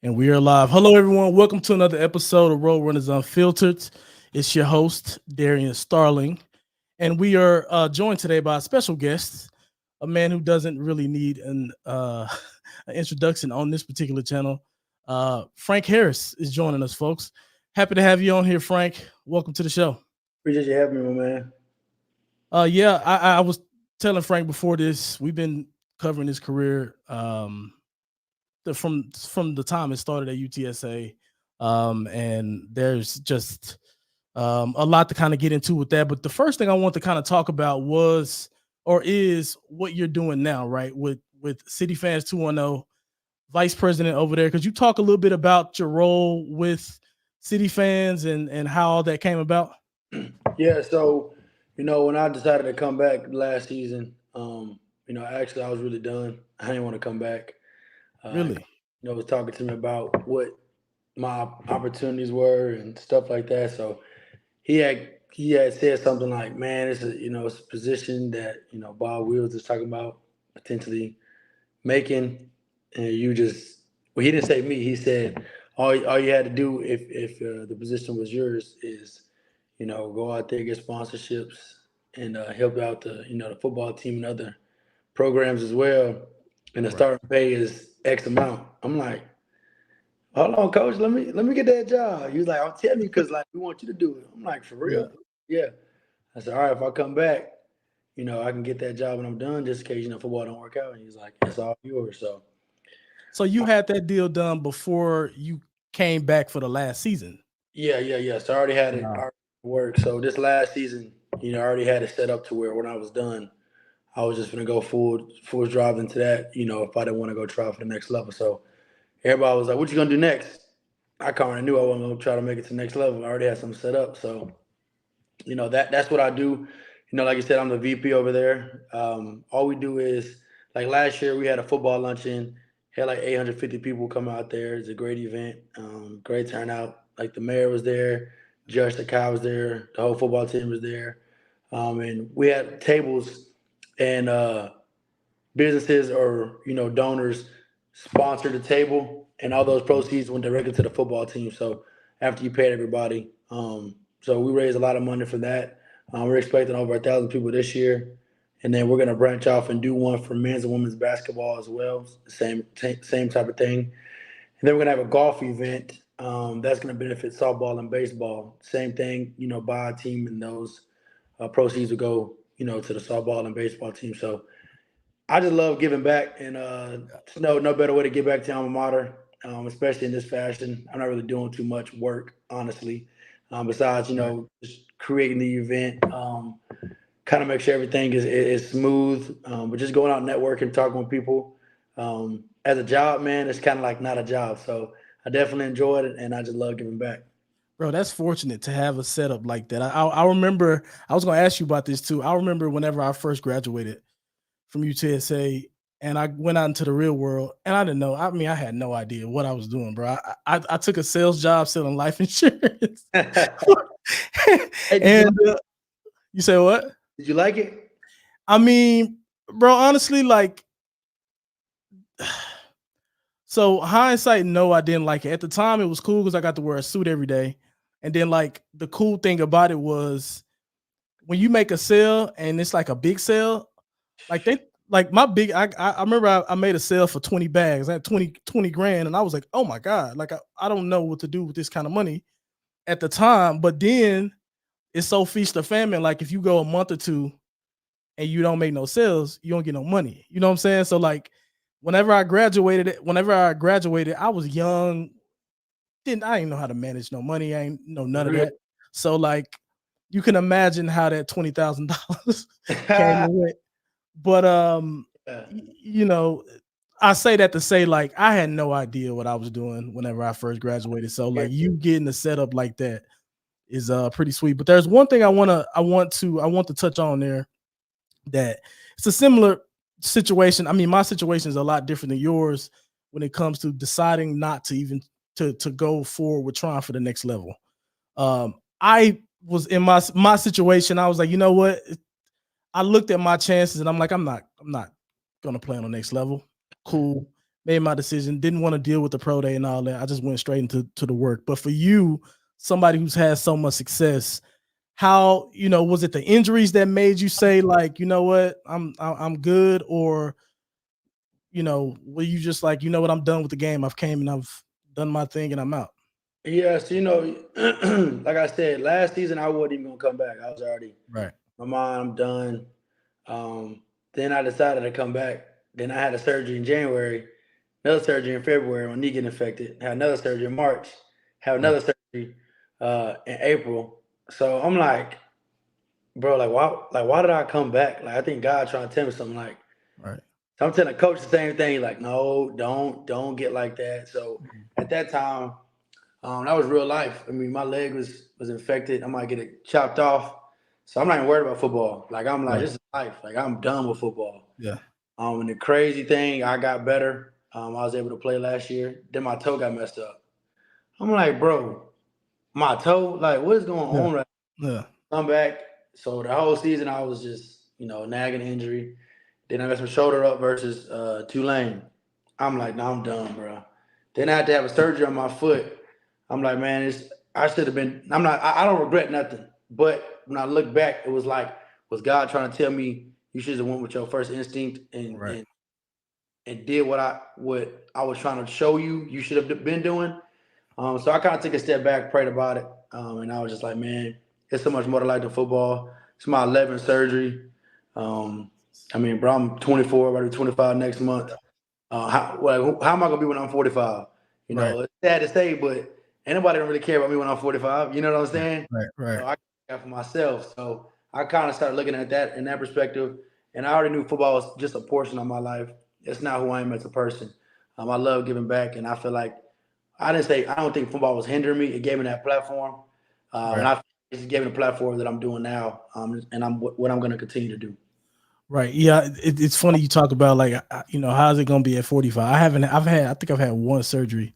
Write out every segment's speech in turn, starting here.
And we are live. Hello, everyone. Welcome to another episode of Road Runners Unfiltered. It's your host, Darian Starling. And we are joined today by a special guest, a man who doesn't really need an introduction on this particular channel. Frank Harris is joining us, folks. Happy to have you on here, Frank. Welcome to the show. Appreciate you having me, my man. I was telling Frank before this, we've been covering his career from the time it started at UTSA, and there's just a lot to kind of get into with that. But the first thing I want to kind of talk about is what you're doing now, right? With CityFans 210, vice president over there. Could you talk a little bit about your role with CityFans and how all that came about? Yeah, so when I decided to come back last season, actually I was really done. I didn't want to come back. Really? Was talking to me about what my opportunities were and stuff like that. So he had said something like, "Man, it's a position that Bob Wheels is talking about potentially making, and you just well, he didn't say me. He said all you had to do if the position was yours is go out there, get sponsorships, and help out the football team and other programs as well. And the Right. starting pay is X amount." I'm like, "Hold on, coach, let me get that job." He was like, "I'll tell you because like we want you to do it." I'm like, "For Yeah. real?" Yeah. I said, "All right, if I come back, I can get that job when I'm done, just in case football don't work out." And he's like, "It's all yours." So you had that deal done before you came back for the last season. Yeah. So I already had it Wow. already work. So this last season, I already had it set up to where when I was done, I was just gonna go full drive into that. If I didn't want to go try for the next level. So everybody was like, "What you gonna do next?" I kind of knew I wasn't gonna try to make it to the next level. I already had something set up. So that's what I do. Like you said, I'm the VP over there. All we do is like last year we had a football luncheon, had like 850 people come out there. It's a great event, great turnout. Like the mayor was there, Judge Takai was there, the whole football team was there, and we had tables and businesses or donors sponsored the table, and all those proceeds went directly to the football team. So after you paid everybody, so we raised a lot of money for that. We're expecting over 1,000 people this year, and then we're going to branch off and do one for men's and women's basketball as well. Same type of thing. And then we're going to have a golf event that's going to benefit softball and baseball. Same thing, buy a team, and those proceeds will go to the softball and baseball team. So I just love giving back, and no better way to give back to alma mater, especially in this fashion. I'm not really doing too much work, honestly, besides Right. just creating the event, kind of make sure everything is smooth, but just going out networking, talking with people. As a job, man, it's kind of like not a job. So I definitely enjoyed it, and I just love giving back. Bro, that's fortunate to have a setup like that. I remember I was going to ask you about this too. I remember whenever I first graduated from UTSA and I went out into the real world and I didn't know. I mean, I had no idea what I was doing, bro. I took a sales job selling life insurance. Hey, and you say what? did you like it? I mean, bro, honestly, like, so hindsight, no, I didn't like it. At the time, it was cool because I got to wear a suit every day. And then, like, the cool thing about it was when you make a sale and it's like a big sale, like they like my big I remember I made a sale for 20 bags. I had 20 grand, and I was like, oh my God, like I don't know what to do with this kind of money at the time. But then it's so feast or famine. Like if you go a month or two and you don't make no sales, you don't get no money. You know what I'm saying? So like whenever I graduated, I was young, I didn't know how to manage no money. I ain't know none of Real. that. So like you can imagine how that $20,000 came and went. But you know, I say that to say like I had no idea what I was doing whenever I first graduated. So like you getting a setup like that is pretty sweet. But there's one thing I want to touch on there that it's a similar situation. I mean, my situation is a lot different than yours when it comes to deciding not to even to go forward with trying for the next level. I was in my situation. I was like, you know what? I looked at my chances and I'm like, I'm not gonna play on the next level. Cool. made my decision. Didn't want to deal with the pro day and all that. I just went straight into the work. But for you, somebody who's had so much success, how, was it the injuries that made you say, like, you know what, I'm good, or were you just like, you know what, I'm done with the game. I've came and I've done my thing and I'm out. Yeah, so like I said, last season I wasn't even gonna come back. I was already Right. my mind, I'm done. Then I decided to come back. Then I had a surgery in January, another surgery in February, my knee getting infected. Had another surgery in March. Had Right. another surgery in April. So I'm like, bro, why did I come back? Like I think God trying to tell me something. Like Right. so I'm telling the coach the same thing. Like, no, don't get like that. So at that time, that was real life. I mean, my leg was infected. I might get it chopped off. So I'm not even worried about football. Like I'm like, Right. this is life. Like I'm done with football. Yeah. And the crazy thing, I got better. I was able to play last year. Then my toe got messed up. I'm like, bro, my toe, like, what is going Yeah. on right Yeah. now? Come back. So the whole season I was just, nagging injury. Then I got some shoulder up versus Tulane. I'm like, no, I'm done, bro. Then I had to have a surgery on my foot. I'm like, man, I should have been. I don't regret nothing. But when I look back, it was like, was God trying to tell me you should have went with your first instinct and Right. did what I was trying to show you should have been doing. So I kind of took a step back, prayed about it, and I was just like, man, it's so much more to life than football. It's my 11th surgery. I mean, bro, I'm 24, about to be 25 next month. How am I gonna be when I'm 45? Right. It's sad to say, but anybody don't really care about me when I'm 45. You know what I'm saying? Right. Right. So I got for myself. So I kind of started looking at that in that perspective, and I already knew football was just a portion of my life. It's not who I am as a person. I love giving back, and I feel like I don't think football was hindering me. It gave me that platform, and Right. it just gave me the platform that I'm doing now, and what I'm going to continue to do. Right. Yeah. It's funny you talk about, like, how's it going to be at 45? I think I've had one surgery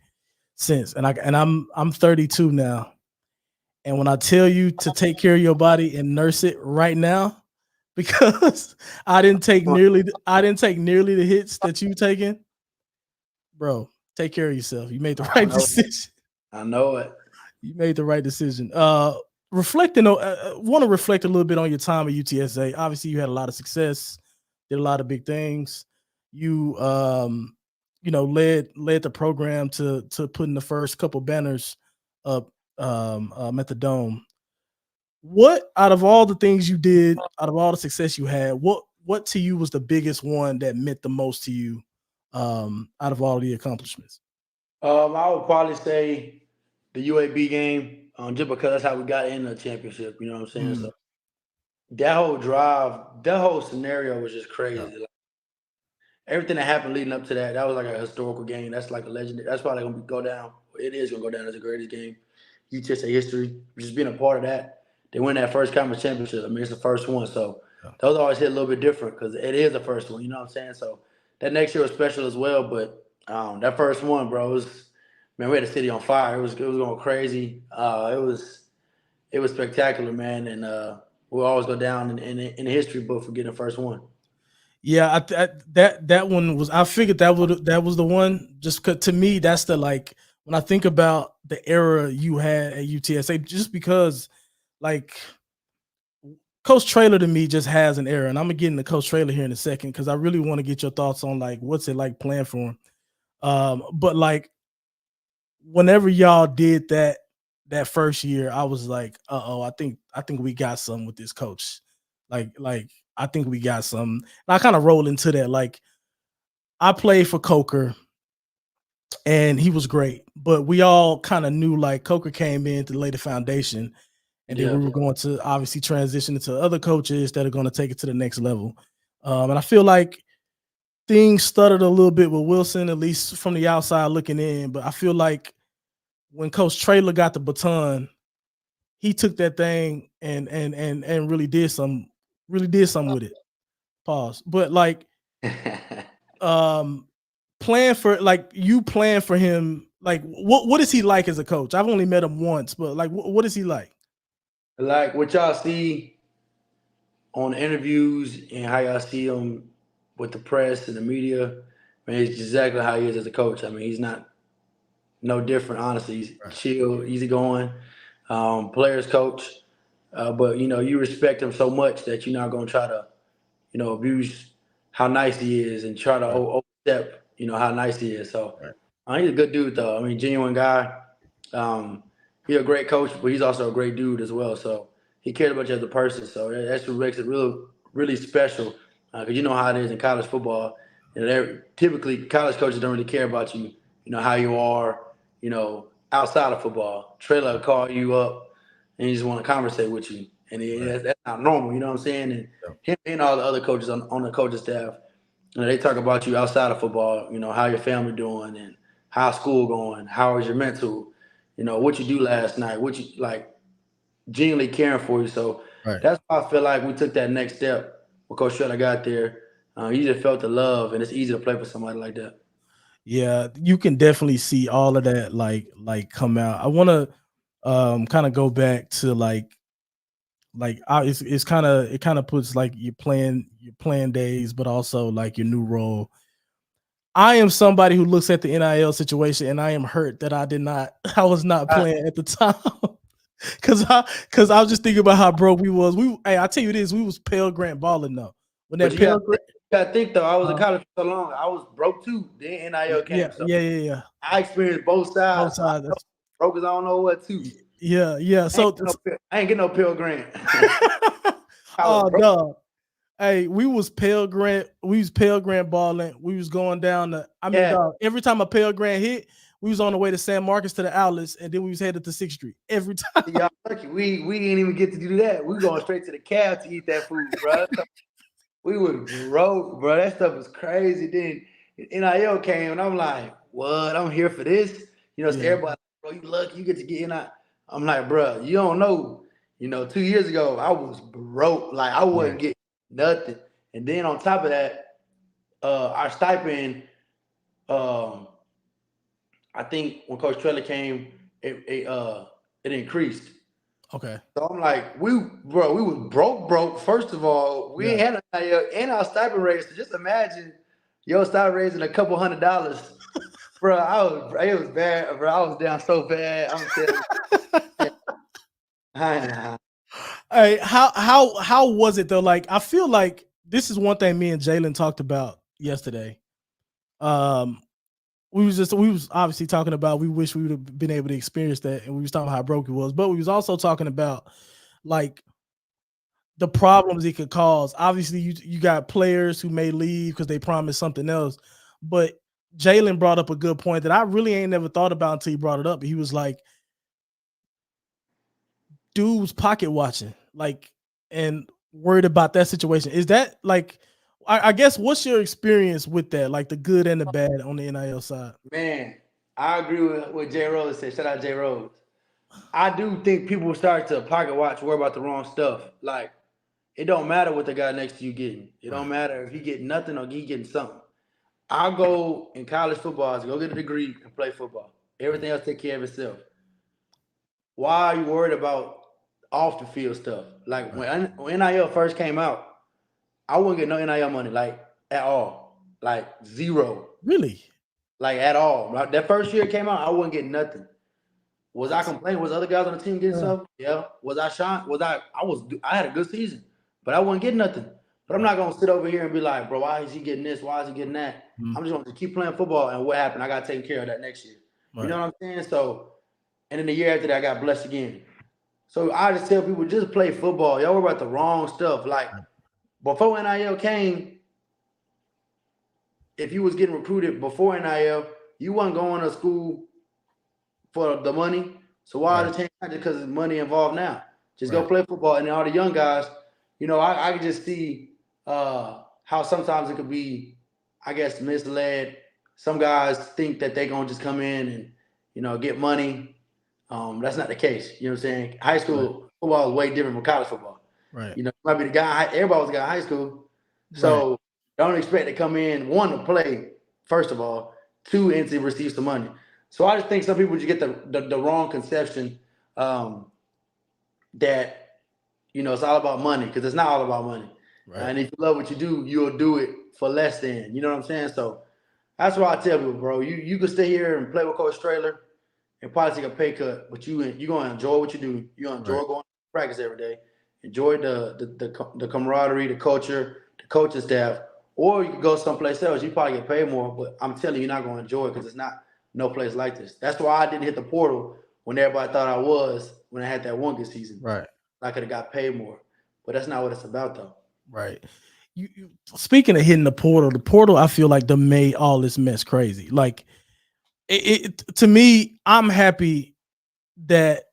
since, and I'm 32 now. And when I tell you to take care of your body and nurse it right now, because I didn't take nearly the hits that you've taken, bro, take care of yourself. You made the I right know, decision. I know it. You made the right decision. Want to reflect a little bit on your time at UTSA. Obviously, you had a lot of success, did a lot of big things. You, led the program to putting the first couple banners up at the Dome. What, out of all the things you did, out of all the success you had, what to you was the biggest one that meant the most to you, out of all the accomplishments? I would probably say the UAB game, just because that's how we got in the championship. You know what I'm saying? Mm, So that whole drive, that whole scenario was just yeah, crazy. Like, everything that happened leading up to that, that was like a historical game. That's like a legend. That's probably gonna go down. It is gonna go down as the greatest game, UTSA history. Just being a part of that, they win that first conference championship. I mean, it's the first one, so yeah. those always hit a little bit different because it is the first one. You know what I'm saying? So that next year was special as well. But that first one, bro, man, we had the city on fire. It was going crazy. It was spectacular, man, and we'll always go down in the history book for getting the first one. Yeah, that one was. I figured that was the one. Just 'cause to me, that's the, like, when I think about the era you had at UTSA, just because, like, Coach Traylor to me just has an era, and I'm gonna get into Coach Traylor here in a second because I really want to get your thoughts on, like, what's it like playing for him. But, like, whenever y'all did that first year, I was like, oh, I think we got something with this coach. Like I think we got something. And I kind of roll into that. Like, I played for Coker and he was great, but we all kind of knew, like, Coker came in to lay the foundation, and then Yeah. we were going to obviously transition into other coaches that are going to take it to the next level. And I feel like things stuttered a little bit with Wilson, at least from the outside looking in. But I feel like when Coach Traylor got the baton, he took that thing and really did something with it. Pause. But, like, um plan for him, like, what is he like as a coach? I've only met him once, but, like, what is he like? Like what y'all see on interviews and how y'all see him with the press and the media, I mean, it's exactly how he is as a coach. I mean, he's not no different, honestly. He's chill, easygoing, players coach. But you respect him so much that you're not gonna try to, abuse how nice he is and try to overstep, how nice he is. So he's a good dude, though. I mean, genuine guy. Um, he's a great coach, but he's also a great dude as well. So he cared about you as a person. So that's what makes it really special. Because you know how it is in college football. Typically, college coaches don't really care about you. How you are. Outside of football. Trailer will call you up and he just want to conversate with you. And that's not normal. You know what I'm saying? And him and all the other coaches on the coaching staff, they talk about you outside of football. How your family doing and how school going, how is your mental, what you do last night, what you like, genuinely caring for you. So that's why I feel like we took that next step when Coach Shredder got there. You just felt the love, and it's easy to play for somebody like that. Yeah, you can definitely see all of that like come out. I want to kind of go back to it's kind of puts like your playing days, but also like your new role. I am somebody who looks at the NIL situation and I am hurt that I was not playing at the time. Cause I was just thinking about how broke we was. Hey, I tell you this, we was Pell Grant balling though. When that Pell Grant, you gotta think though, I was in college for so long. I was broke too. Then NIL came. Yeah. I experienced both sides. So I know broke as I don't know what too. Yeah. So I ain't getting no Pell Grant. Oh no. Hey, we was Pell Grant balling. We was going down dog, every time a Pell Grant hit, we was on the way to San Marcos to the outlets, and then we was headed to 6th Street every time. Y'all lucky. We didn't even get to do that. We going straight to the cab to eat that food, bro. We would broke, bro. That stuff was crazy. Then NIL came, and I'm like, what? I'm here for this? So everybody, bro, you lucky you get to get NIL. I'm like, bro, you don't know. 2 years ago, I was broke. Like, I wasn't getting nothing. And then on top of that, our stipend, I think when Coach Trella came, it increased. Okay. So I'm like, we was broke. First of all, we ain't had and our stipend raise. So just imagine your stipend raising a couple $100. Bro, it was bad, bro. I was down so bad. I'm telling you. Hey, how was it though? Like, I feel like this is one thing me and Jalen talked about yesterday. We was obviously talking about we wish we would have been able to experience that, and we was talking about how broke it was, but we was also talking about like the problems it could cause. Obviously, you got players who may leave because they promised something else, but Jalen brought up a good point that I really ain't never thought about until he brought it up. He was like, dudes pocket watching, like, and worried about that situation. Is that like, I guess, what's your experience with that, like the good and the bad on the NIL side? Man, I agree with what Jay Rose said. Shout out Jay Rose. I do think people start to pocket watch, worry about the wrong stuff. Like, it don't matter what the guy next to you getting. It don't matter if he getting nothing or he getting something. I'll go in college football to go get a degree and play football. Everything else take care of itself. Why are you worried about off the field stuff? Like when NIL first came out, I wouldn't get no NIL money, like at all, like zero. Really? Like at all. That first year it came out, I wouldn't get nothing. Was I complaining? Was other guys on the team getting stuff? Yeah. Was I shot? I had a good season, but I wouldn't get nothing. But I'm not gonna sit over here and be like, bro, why is he getting this? Why is he getting that? I'm just gonna keep playing football, and what happened? I got taken care of that next year. You know what I'm saying? So, and then the year after that, I got blessed again. So I just tell people, just play football. Y'all worry about the wrong stuff. Like before NIL came, if you was getting recruited before NIL, you wasn't going to school for the money. So why the change? Because there's money involved now. Just go play football. And all the young guys, I can just see how sometimes it could be, I guess, misled. Some guys think that they're going to just come in and, get money. That's not the case. You know what I'm saying? High school football is way different from college football. Right. Might be the guy, everybody was a guy in high school. So don't expect to come in, one, to play, first of all, two, and to receive some money. So I just think some people just get the wrong conception that, it's all about money, because it's not all about money. And if you love what you do, you'll do it for less than. You know what I'm saying? So That's why I tell people, bro. You can stay here and play with Coach Strahler and probably take a pay cut, but you gonna enjoy what you do. You gonna enjoy Right. going to practice every day. Enjoy the camaraderie, the culture, the coaching staff. Or you can go someplace else. You probably get paid more, but I'm telling you, you're not gonna enjoy it because it's not no place like this. That's why I didn't hit the portal when everybody thought I was when I had that one good season. Right. I could have got paid more, but that's not what it's about, though. Right. You speaking of hitting the portal, I feel like they made all this mess crazy. Like it to me, I'm happy that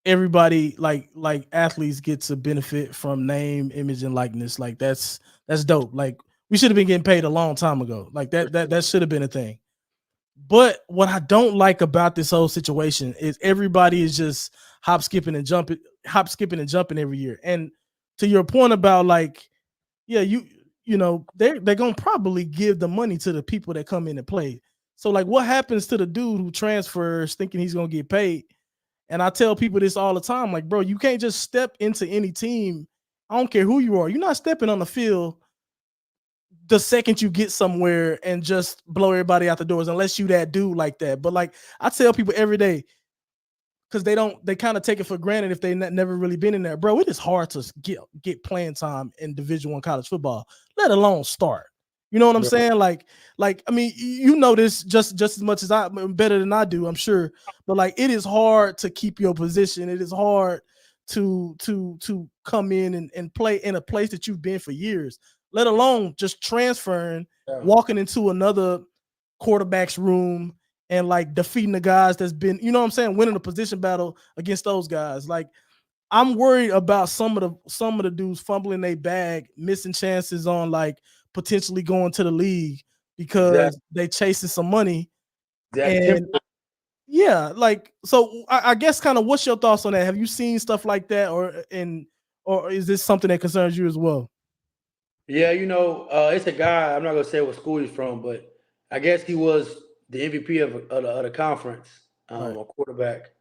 everybody like athletes gets a benefit from name, image, and likeness. Like that's dope. Like we should have been getting paid a long time ago. Like that should have been a thing. But what I don't like about this whole situation is everybody is just skipping and jumping every year. And to your point about like, yeah, you know, they're gonna probably give the money to the people that come in and play. So like what happens to the dude who transfers thinking he's gonna get paid? And I tell people this all the time, like, bro, you can't just step into any team. I don't care who you are. You're not stepping on the field the second you get somewhere and just blow everybody out the doors, unless you that dude like that. But like I tell people every day, because they kind of take it for granted if they never really been in there, bro. It is hard to get playing time in Division I college football, let alone start. You know what I'm saying? Like I mean, you know this just as much as I better than I do, I'm sure. But like, it is hard to keep your position. It is hard to come in and play in a place that you've been for years, let alone just transferring, walking into another quarterback's room and like defeating the guys that's been, you know what I'm saying, winning a position battle against those guys. Like I'm worried about some of the dudes fumbling their bag, missing chances on like potentially going to the league because they chasing some money. And yeah, like so I guess kind of what's your thoughts on that? Have you seen stuff like that, or is this something that concerns you as well? Yeah, you know, it's a guy. I'm not gonna say what school he's from, but I guess he was the MVP of the conference, Right. a quarterback,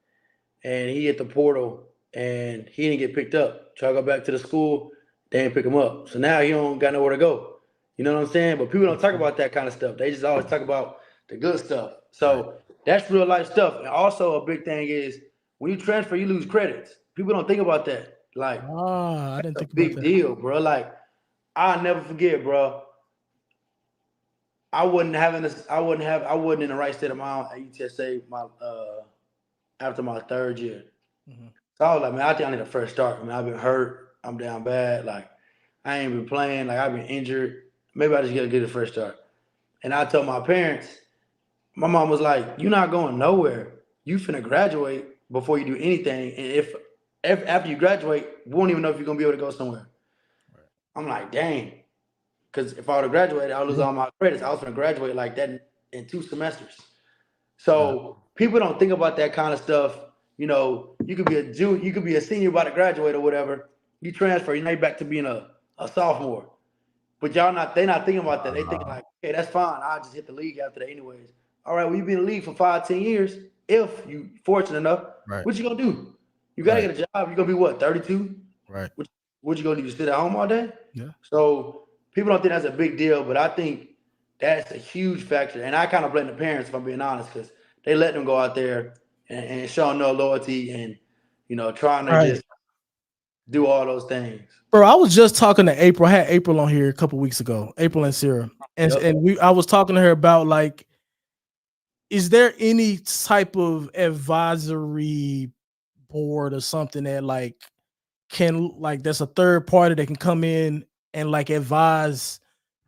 and he hit the portal and he didn't get picked up. Try to go back to the school, they didn't pick him up. So now he don't got nowhere to go. You know what I'm saying? But people don't talk about that kind of stuff. They just always talk about the good stuff. So that's real life stuff. And also a big thing is when you transfer, you lose credits. People don't think about that. Like I didn't that's a think about big that. deal, bro. Like I'll never forget, bro. I wasn't in the right state of mind at UTSA after my third year. So I was like, man, I think I need a fresh start. I mean, I've been hurt. I'm down bad. Like, I ain't been playing. Like, I've been injured. Maybe I just gotta get a fresh start. And I told my parents, my mom was like, you're not going nowhere. You finna graduate before you do anything. And if after you graduate, we won't even know if you're gonna be able to go somewhere. I'm like, dang. Because if I would have graduated, I would lose all my credits. I was gonna graduate like that in 2 semesters. So people don't think about that kind of stuff. You know, you could be a junior, you could be a senior about to graduate or whatever. You transfer, you're back to being a sophomore. But they're not thinking about that. They thinking like, okay, that's fine. I'll just hit the league after that anyways. All right, well, you've been in the league for 5, 10 years. If you fortunate enough, what you gonna do? You gotta get a job. You're gonna be what, 32? Right. What you gonna do? Just sit at home all day? Yeah. So people don't think that's a big deal, but I think that's a huge factor. And I kind of blame the parents, if I'm being honest, because they let them go out there and show no loyalty and, you know, trying to just do all those things. Bro, I was just talking to April. I had April on here a couple weeks ago, April and Sarah. And I was talking to her about like, is there any type of advisory board or something that like can like that's a third party that can come in and like advise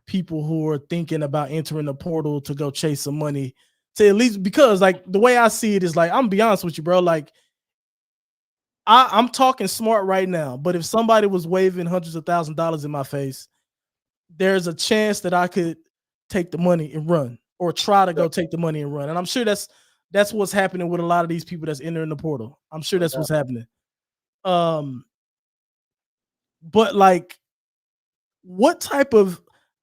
people who are thinking about entering the portal to go chase some money to at least, because like the way I see it is like, I'm gonna be honest with you, bro. Like I'm talking smart right now, but if somebody was waving hundreds of $1,000s in my face, there's a chance that I could take the money and run, or try to go take the money and run. And I'm sure that's what's happening with a lot of these people that's entering the portal. I'm sure that's what's happening. But like, what type of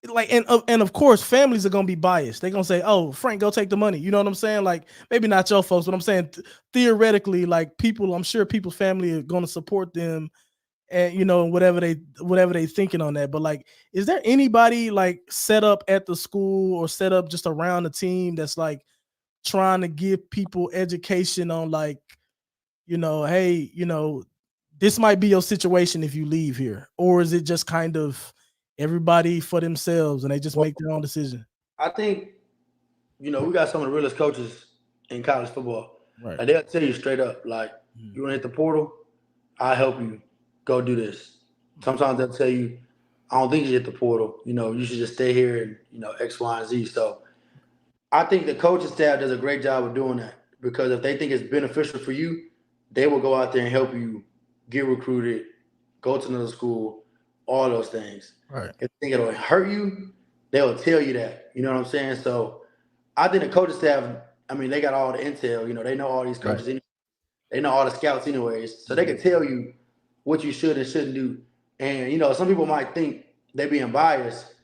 like, and of course, families are gonna be biased. They're gonna say, "Oh, Frank, go take the money." You know what I'm saying? Like, maybe not your folks, but I'm saying theoretically, like people, I'm sure people's family are gonna support them and whatever they thinking on that. But like, is there anybody like set up at the school or set up just around the team that's like trying to give people education on like, hey, this might be your situation if you leave here? Or is it just kind of everybody for themselves and they just Well, make their own decision? I think, we got some of the realest coaches in college football. Right. Like they'll tell you straight up, like, you want to hit the portal, I'll help you. Go do this. Sometimes they'll tell you, I don't think you hit the portal. You should just stay here and, X, Y, and Z. So I think the coaching staff does a great job of doing that because if they think it's beneficial for you, they will go out there and help you get recruited, go to another school, all those things. Right. If they think it'll hurt you, they'll tell you that. You know what I'm saying? So I think the coaching staff, they got all the intel. They know all these coaches. Right. They know all the scouts anyways. So they can tell you what you should and shouldn't do. And, some people might think they're being biased,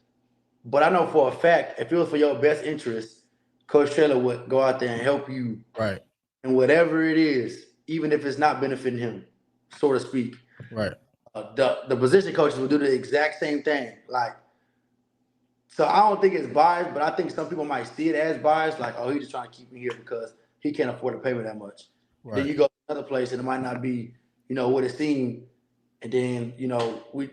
but I know for a fact, if it was for your best interest, Coach Traylor would go out there and help you. Right. And whatever it is, even if it's not benefiting him, so to speak. Right. The position coaches will do the exact same thing. Like, so I don't think it's biased, but I think some people might see it as biased, like, oh, he's just trying to keep me here because he can't afford to pay me that much. Right. Then you go to another place and it might not be, what it seemed. And then, we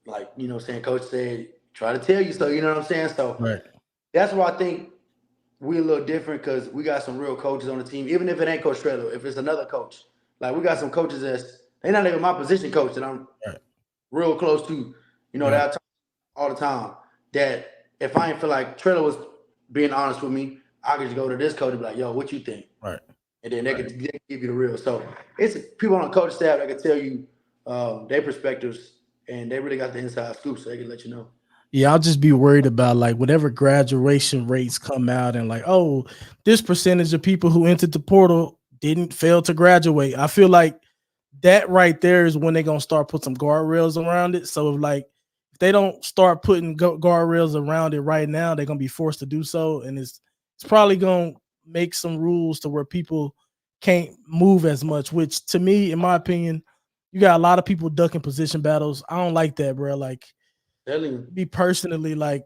like, saying Coach said, try to tell you so, you know what I'm saying? So right. That's why I think we're a little different because we got some real coaches on the team, even if it ain't Coach Traylor, if it's another coach. Like we got some coaches they're not even my position coach that I'm real close to, that I talk all the time. That if I ain't feel like Traylor was being honest with me, I could just go to this coach and be like, yo, what you think? Right. And then they can give you the real. So it's people on the coach staff that can tell you their perspectives, and they really got the inside scoop, so they can let you know. Yeah, I'll just be worried about like whatever graduation rates come out and like, oh, this percentage of people who entered the portal didn't fail to graduate. I feel like that right there is when they're gonna start put some guardrails around it. So if they don't start putting guardrails around it right now, they're gonna be forced to do so, and it's probably gonna make some rules to where people can't move as much. Which to me, in my opinion, you got a lot of people ducking position battles. I don't like that, bro. Like. Me personally, like,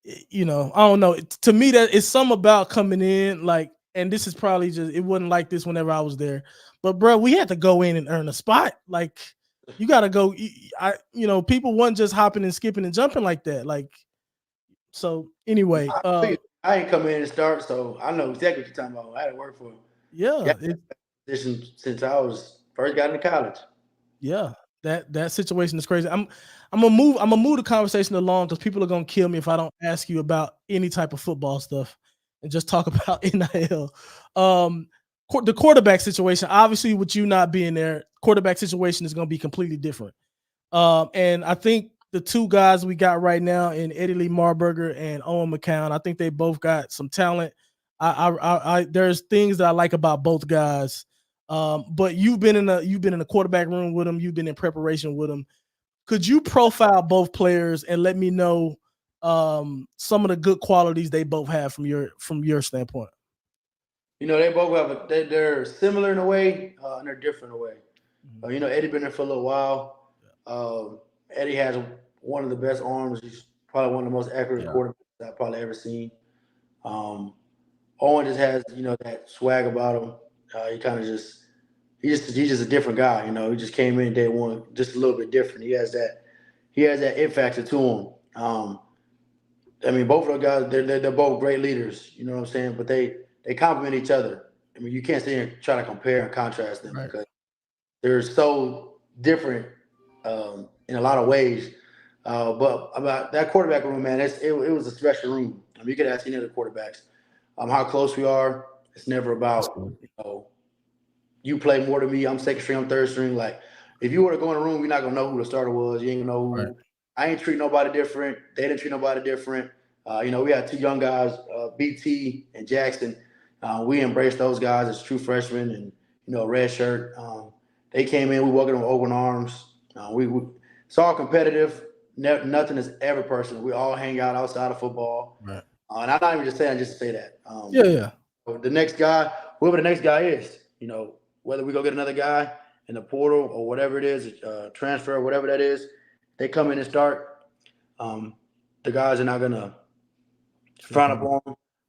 I don't know. To me, that it's something about coming in, like, and this is probably just it wasn't like this whenever I was there, but bro, we had to go in and earn a spot. Like, you got to go. People wasn't just hopping and skipping and jumping like that. Like, so anyway, I ain't come in and start, so I know exactly what you're talking about. I had to work for him. Yeah, since I was first got into college. Yeah. That situation is crazy. I'm gonna move the conversation along because people are gonna kill me if I don't ask you about any type of football stuff and just talk about NIL. The quarterback situation, obviously, with you not being there, quarterback situation is gonna be completely different. And I think the two guys we got right now in Eddie Lee Marburger and Owen McCown, I think they both got some talent. There's things that I like about both guys. But you've been in a quarterback room with them. You've been in preparation with them. Could you profile both players and let me know some of the good qualities they both have from your standpoint? They both have they're similar in a way, and they're different in a way. Eddie been there for a little while. Eddie has one of the best arms. He's probably one of the most accurate quarterbacks I've probably ever seen. Owen just has that swag about him. He kind of he's just a different guy. He just came in day one just a little bit different. He has that it factor to him. Both of those guys, they're both great leaders. You know what I'm saying? But they complement each other. You can't sit here and try to compare and contrast them because they're so different in a lot of ways. But about that quarterback room, man, it was a special room. You could ask any of the quarterbacks how close we are. It's never about you play more than me. I'm second string. I'm third string. Like if you were to go in a room, you're not gonna know who the starter was. You ain't gonna know who. Right. I ain't treat nobody different. They didn't treat nobody different. We had two young guys, BT and Jackson. We embraced those guys as true freshmen and red shirt. They came in. We welcomed them with open arms. It's all competitive. Nothing is ever personal. We all hang out outside of football. Right. And I'm not even just saying just to say that. Yeah. The next guy, whoever the next guy is, whether we go get another guy, in the portal or whatever it is, transfer, whatever that is, they come in and start. The guys are not gonna frown upon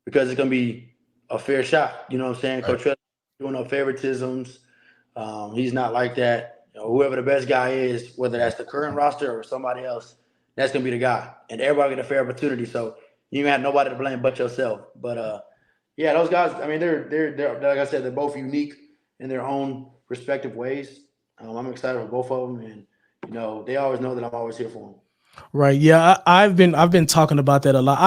because it's gonna be a fair shot. You know what I'm saying? Coach Trell doing no favoritisms. He's not like that. You know, whoever the best guy is, whether that's the current roster or somebody else, that's gonna be the guy, and everybody get a fair opportunity. So you ain't have nobody to blame but yourself. But yeah, those guys. I mean, they're like I said, they're both unique in their own respective ways. I'm excited for both of them, and you know, they always know that I'm always here for them. Right. Yeah, I've been talking about that a lot.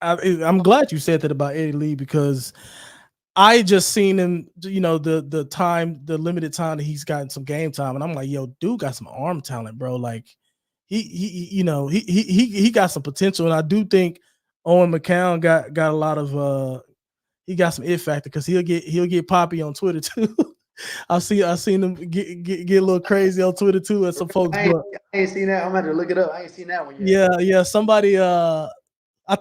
I'm glad you said that about Eddie Lee because I just seen him, you know, the limited time that he's gotten some game time, and I'm like, yo, dude got some arm talent, bro. Like he got some potential, and I do think Owen McCown got a lot of he got some it factor because he'll get poppy on Twitter too. I seen him get a little crazy on Twitter too at some folks. I ain't seen that. I'm gonna have to look it up. I ain't seen that one yet. Yeah. Somebody I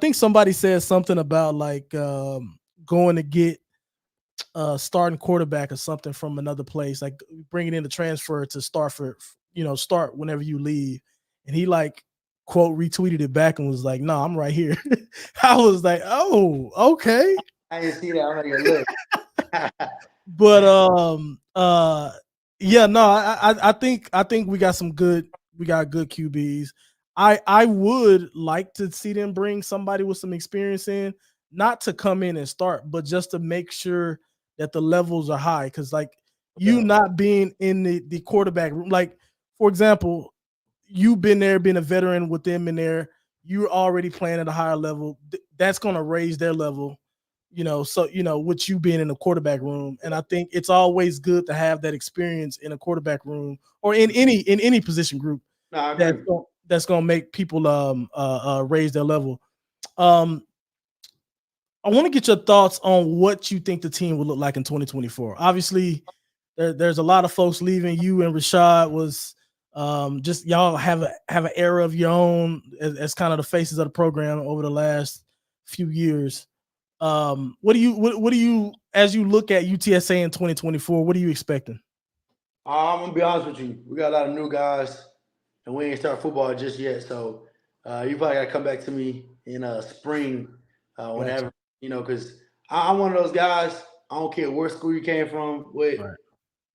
think somebody said something about like going to get starting quarterback or something from another place, like bringing in the transfer to start start whenever you leave. And he like quote retweeted it back and was like, "No, I'm right here." I was like, "Oh, okay." I didn't see that. I'm gonna look. But yeah, no, I think we got good QBs. I would like to see them bring somebody with some experience in, not to come in and start, but just to make sure that the levels are high. Because like you not being in the quarterback room, like for example, you've been there, been a veteran with them in there, you're already playing at a higher level. That's gonna raise their level. You know, so you know, with you being in the quarterback room, and I think it's always good to have that experience in a quarterback room or in any position group. No, I agree. That's gonna make people raise their level. I want to get your thoughts on what you think the team will look like in 2024. Obviously, there's a lot of folks leaving. You and Rashad was just y'all have an era of your own as kind of the faces of the program over the last few years. What do you as you look at UTSA in 2024? What are you expecting? I'm gonna be honest with you. We got a lot of new guys, and we ain't start football just yet. So you probably gotta come back to me in spring, whenever you know, because I'm one of those guys. I don't care where school you came from, what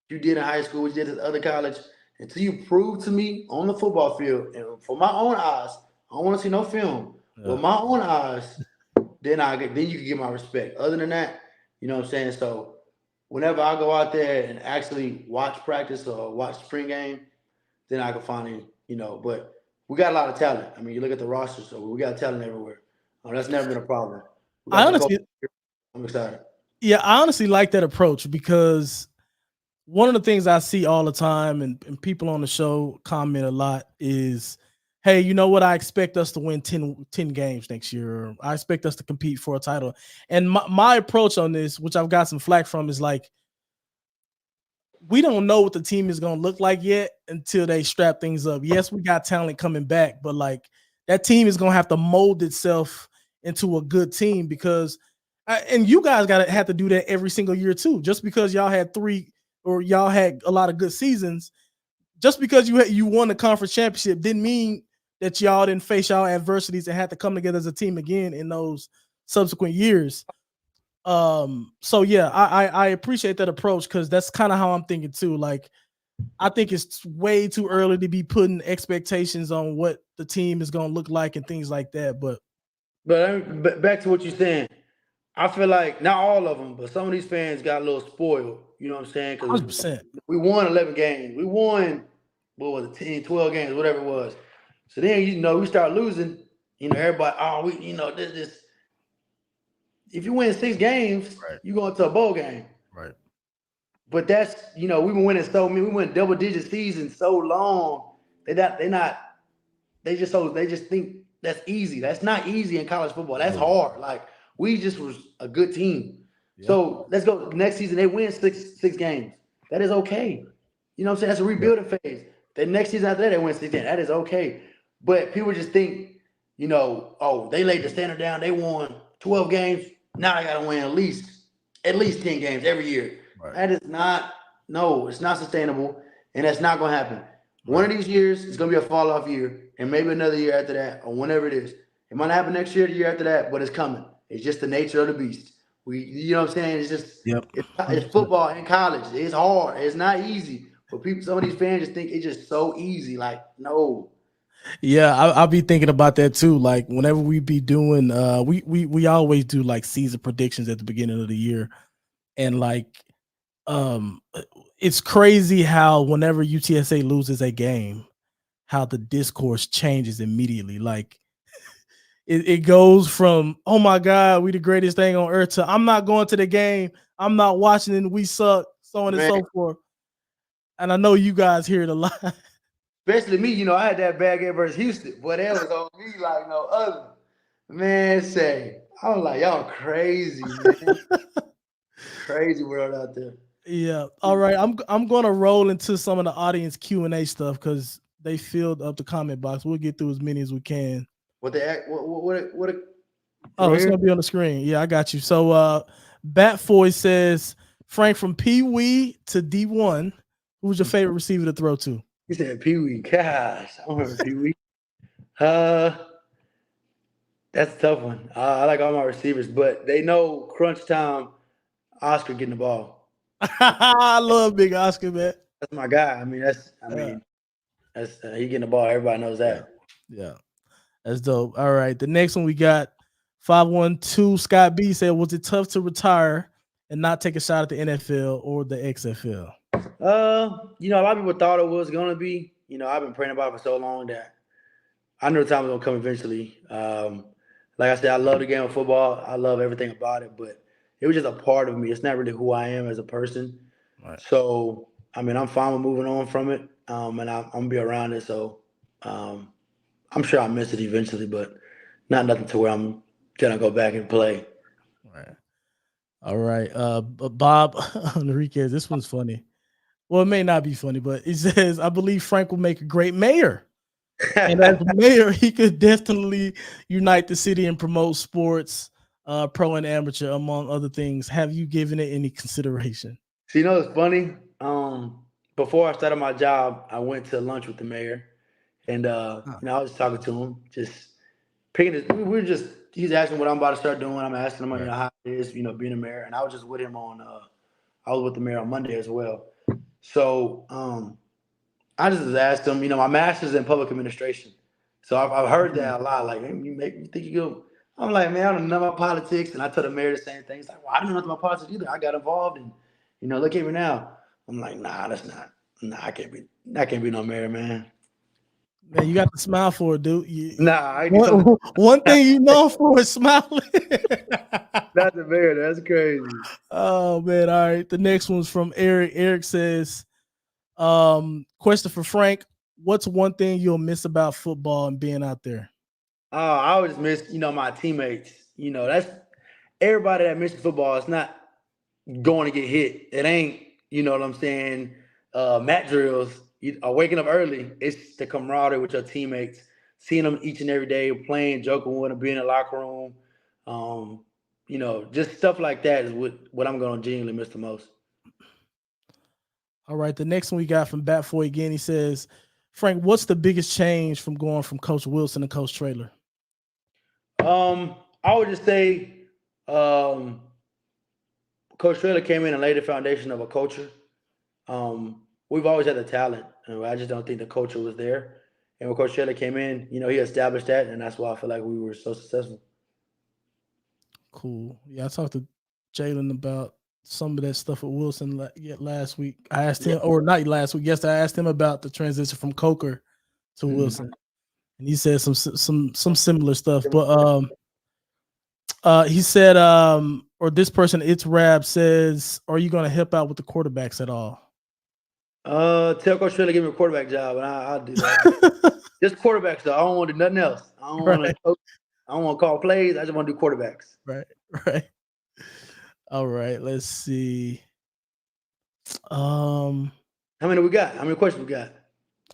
you did in high school, what you did at other college, until you prove to me on the football field and for my own eyes. I don't want to see no film. With my own eyes, then you can get my respect. Other than that, you know what I'm saying? So whenever I go out there and actually watch practice or watch spring game, then I can finally, you know, but we got a lot of talent. I mean, you look at the roster, so we got talent everywhere. That's never been a problem. I'm excited. Yeah, I honestly like that approach because one of the things I see all the time and people on the show comment a lot is, hey, you know what? I expect us to win 10 games next year. I expect us to compete for a title. And my approach on this, which I've got some flack from, is like, we don't know what the team is going to look like yet until they strap things up. Yes, we got talent coming back, but like that team is going to have to mold itself into a good team because and you guys have to do that every single year too. Just because y'all had y'all had a lot of good seasons, just because you won the conference championship didn't mean that y'all didn't face y'all adversities and had to come together as a team again in those subsequent years. So yeah, I appreciate that approach because that's kind of how I'm thinking too. Like, I think it's way too early to be putting expectations on what the team is going to look like and things like that. But back to what you're saying, I feel like not all of them, but some of these fans got a little spoiled. You know what I'm saying? Because we won 11 games. We won, what was it, 10, 12 games, whatever it was. So then, you know, we start losing. You know, everybody, you know, this. If you win 6 games, you go into a bowl game. Right. But that's, you know, we've been winning we went double-digit seasons so long. They just think that's easy. That's not easy in college football. That's hard. Like, we just was a good team. Yeah. So let's go next season. They win six games. That is okay. You know what I'm saying? That's a rebuilding phase. The next season after that, they win 6 games. That is okay. But people just think, you know, oh, they laid the standard down. They won 12 games. Now I got to win at least 10 games every year. Right. That is not No, it's not sustainable, and that's not going to happen. One of these years, it's going to be a fall off year, and maybe another year after that, or whenever it is. It might not happen next year, the year after that, but it's coming. It's just the nature of the beast. You know what I'm saying? It's just, Yep. it's football in college. It's hard. It's not easy. But people, some of these fans just think it's just so easy. Like, no. Yeah, I'll be thinking about that too. Like whenever we be doing, we always do like season predictions at the beginning of the year, and like, it's crazy how whenever UTSA loses a game, how the discourse changes immediately. Like it goes from "Oh my God, we the greatest thing on earth" to "I'm not going to the game, I'm not watching, and we suck," so on and so forth. And I know you guys hear it a lot. Especially me, you know, I had that bad game versus Houston, but that was on me like no other. Man, I was like, y'all crazy, man. Crazy world out there. Yeah. All right. I'm gonna roll into some of the audience Q&A stuff because they filled up the comment box. We'll get through as many as we can. Oh, it's gonna be on the screen. Yeah, I got you. So Batfoy says, Frank, from Pee Wee to D1, who's your favorite receiver to throw to? He said Pee Wee. Gosh, I don't remember Pee Wee. That's a tough one. I like all my receivers, but they know crunch time. Oscar getting the ball. I love Big Oscar, man. That's my guy. I mean, that's he getting the ball. Everybody knows that. Yeah, that's dope. All right, the next one we got 512 Scott B said, was it tough to retire and not take a shot at the NFL or the XFL? You know, a lot of people thought it was gonna be. You know, I've been praying about it for so long that I knew the time was gonna come eventually. Like I said, I love the game of football. I love everything about it, but it was just a part of me. It's not really who I am as a person. Right. So, I mean, I'm fine with moving on from it, and I'm gonna be around it. So, I'm sure I'll miss it eventually, but not nothing to where I'm gonna go back and play. Right. All right. Bob Enriquez, this one's funny. Well, it may not be funny, but it says, I believe Frank will make a great mayor. And as mayor, he could definitely unite the city and promote sports, pro and amateur, among other things. Have you given it any consideration? So, you know, it's funny. Before I started my job, I went to lunch with the mayor, and you know, I was talking to him, just picking his. We were just he's asking what I'm about to start doing. I'm asking him, you know, how it is, you know, being a mayor, and I was just with him on. I was with the mayor on Monday as well. So I just asked him, you know, my master's in public administration. So I've heard that a lot. Like, hey, you think you go? I'm like, man, I don't know about politics. And I told the mayor the same thing. He's like, well, I don't know nothing about politics either. I got involved, and you know, look at me now. I'm like, nah, that's not. Nah, I can't be no mayor, man. Man, you got to smile for it, dude. One thing you know for is smiling. That's a mayor. That's crazy. Oh man! All right, the next one's from Eric. Eric says, question for Frank: what's one thing you'll miss about football and being out there? Oh, I always miss, you know, my teammates. You know, that's everybody that misses football. It's not going to get hit. It ain't, you know what I'm saying, mat drills, waking up early. It's the camaraderie with your teammates, seeing them each and every day, playing, joking with them, being in the locker room. You know, just stuff like that is what I'm going to genuinely miss the most. All right, the next one we got from Batfoy again. He says, Frank, what's the biggest change from going from Coach Wilson to Coach Traylor? I would just say Coach Traylor came in and laid the foundation of a culture. We've always had the talent, and I just don't think the culture was there. And when Coach Traylor came in, you know, he established that, and that's why I feel like we were so successful. Cool. Yeah, I talked to Jalen about some of that stuff with Wilson last week. I asked him, or not last week, yesterday, I asked him about the transition from Coker to Wilson. And he said some similar stuff. But he said, or this person, It's Rab, says, are you going to help out with the quarterbacks at all? Tell Coach Traylor to give me a quarterback job, and I'll do that. Just quarterbacks, though. I don't want to do nothing else. I don't want to. I don't want to call plays. I just want to do quarterbacks. Right. All right. Let's see. How many we got? How many questions we got?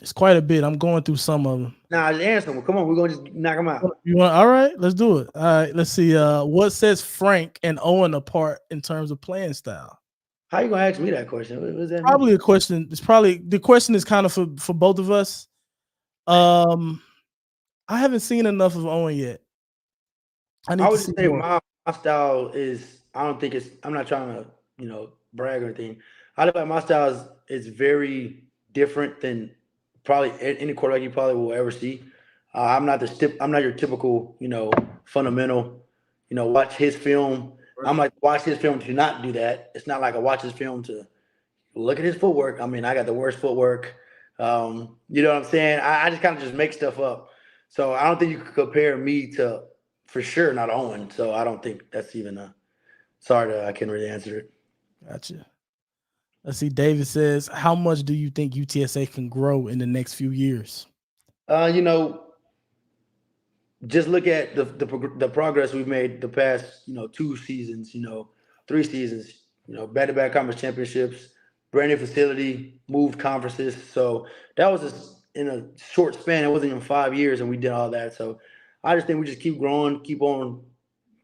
It's quite a bit. I'm going through some of them. Nah, just answer them. Come on, we're gonna just knock them out. You want? All right, let's do it. All right, let's see. What sets Frank and Owen apart in terms of playing style? How you gonna ask me that question? What does that Probably mean? a question. It's probably the question is kind of for both of us. I haven't seen enough of Owen yet. I I need to would see just say more. my style is. I don't think it's. I'm not trying to brag or anything. I feel like my style is very different than probably any quarterback you probably will ever see. I'm not I'm not your typical fundamental. Watch his film. I'm like watch his film to not do that. It's not like I watch his film to look at his footwork. I mean, I got the worst footwork. You know what I'm saying? I just kind of just make stuff up. So I don't think you could compare me to, for sure, not Owen. So I don't think that's even a. Sorry, I can't really answer it. Gotcha. Let's see. David says, "How much do you think UTSA can grow in the next few years?" Uh, you know, just look at the progress we've made the past 2 seasons, 3 seasons, back to back conference championships, brand new facility, moved conferences. So that was just in a short span. It wasn't even 5 years, and we did all that. So I just think we just keep growing, keep on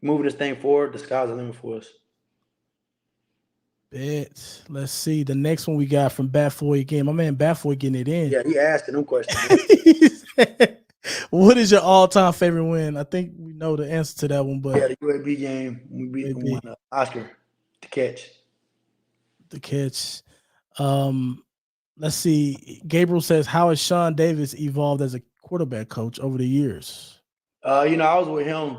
moving this thing forward. The sky's the limit for us. Bet. Let's see. The next one we got from Batfoy again. My man Batfoy getting it in. Yeah, he asking them questions. What is your all-time favorite win? I think we know the answer to that one, but Yeah, the UAB game we won Oscar to catch. the catch. Um, let's see. Gabriel says, "How has Sean Davis evolved as a quarterback coach over the years?" I was with him.